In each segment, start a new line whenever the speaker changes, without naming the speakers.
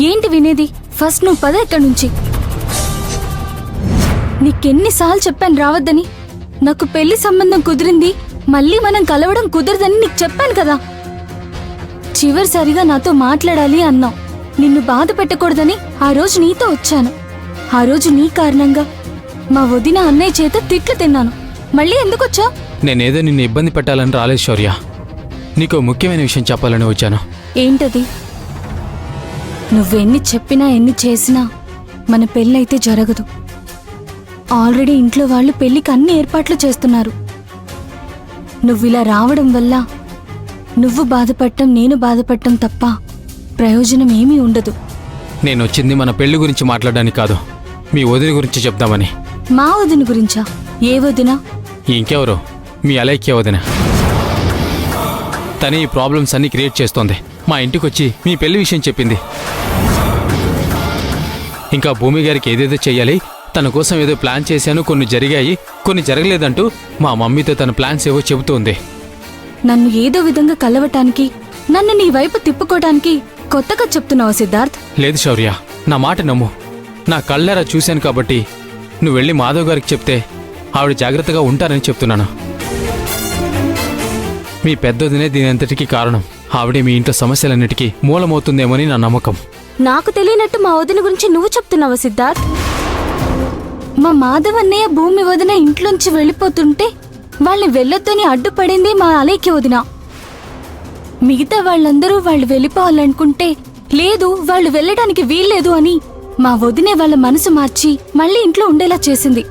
ఏంటి వినేది? ఫస్ట్ నువ్వు పద ఇక్కడి నుంచి. నీకెన్నిసార్లు చెప్పాను రావద్దని. నాకు పెళ్లి సంబంధం కుదిరింది, మళ్ళీ మనం కలవడం కుదరదని నీకు చెప్పాను కదా. చివరిసారిగా నాతో మాట్లాడాలి అన్నావు. నిన్ను బాధ పెట్టకూడదని ఆ రోజు నీతో వచ్చాను. ఆ రోజు నీ కారణంగా మా వదిన అన్నయ్య చేత తిట్లు తిన్నాను. మళ్ళీ ఎందుకొచ్చా?
నేనేదో నిన్ను ఇబ్బంది పెట్టాలని రాలేదు శౌర్య. నీకు ముఖ్యమైన విషయం చెప్పాలని వచ్చాను.
ఏంటది? నువ్వెన్ని చెప్పినా ఎన్ని చేసినా మన పెళ్ళైతే జరగదు. ఆల్రెడీ ఇంట్లో వాళ్ళు పెళ్లికి అన్ని ఏర్పాట్లు చేస్తున్నారు. నువ్విలా రావడం వల్ల నువ్వు బాధపడటం, నేను బాధపడటం తప్ప ప్రయోజనం ఏమీ ఉండదు.
నేను వచ్చింది మన పెళ్లి గురించి మాట్లాడడానికి కాదు, మీ వదిన గురించి చెప్దామని.
మా వదిన గురించా? ఏ వదిన?
ఇంకెవరు? మీ అలైక్య వదిన. తనే ఈ ప్రాబ్లమ్స్ అన్ని క్రియేట్ చేస్తోంది. మా ఇంటికొచ్చి మీ పెళ్లి విషయం చెప్పింది. ఇంకా భూమి గారికి ఏదేదో చెయ్యాలి, తన కోసం ఏదో ప్లాన్ చేశాను, కొన్ని జరిగాయి, కొన్ని జరగలేదంటూ మా మమ్మీతో తన ప్లాన్స్ ఏవో చెబుతోంది.
నన్ను ఏదో విధంగా కలవటానికి, నన్ను నీ వైపు తిప్పుకోవడానికి కొత్తగా చెప్తున్నావా సిద్ధార్థ్?
లేదు శౌర్య, నా మాట నమ్ము. నా కళ్ళారా చూశాను కాబట్టి నువ్వు వెళ్ళి మాధవ్ గారికి చెప్తే ఆవిడ జాగ్రత్తగా ఉంటారని చెప్తున్నాను. మీ పెద్దదినే దీనంతటికీ కారణం. ఆవిడే మీ ఇంట్లో సమస్యలన్నిటికీ మూలమవుతుందేమోని నా నమ్మకం.
నాకు తెలియనట్టు మా వదిన గురించి నువ్వు చెప్తున్నావా సిద్ధార్థ్? మా మాధవ్ అన్నయ్య భూమి వదిన ఇంట్లోంచి వెళ్ళిపోతుంటే వాళ్ళని వెళ్ళొద్దని అడ్డుపడింది మా అలైక్య వదిన. మిగతా వాళ్ళందరూ వాళ్ళు వెళ్ళిపోవాలనుకుంటే లేదు, వాళ్ళు వెళ్ళడానికి వీల్లేదు అని మా వదినే వాళ్ళ మనసు మార్చి మళ్ళీ ఇంట్లో ఉండేలా చేసింది.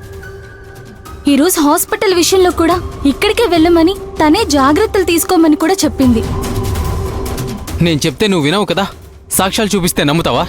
ఈరోజు హాస్పిటల్ విషయంలో కూడా ఇక్కడికే వెళ్ళమని, తనే జాగ్రత్తలు తీసుకోమని కూడా చెప్పింది.
నేను చెప్తే నువ్వు వినవు కదా, సాక్ష్యాలు చూపిస్తే నమ్ముతావా?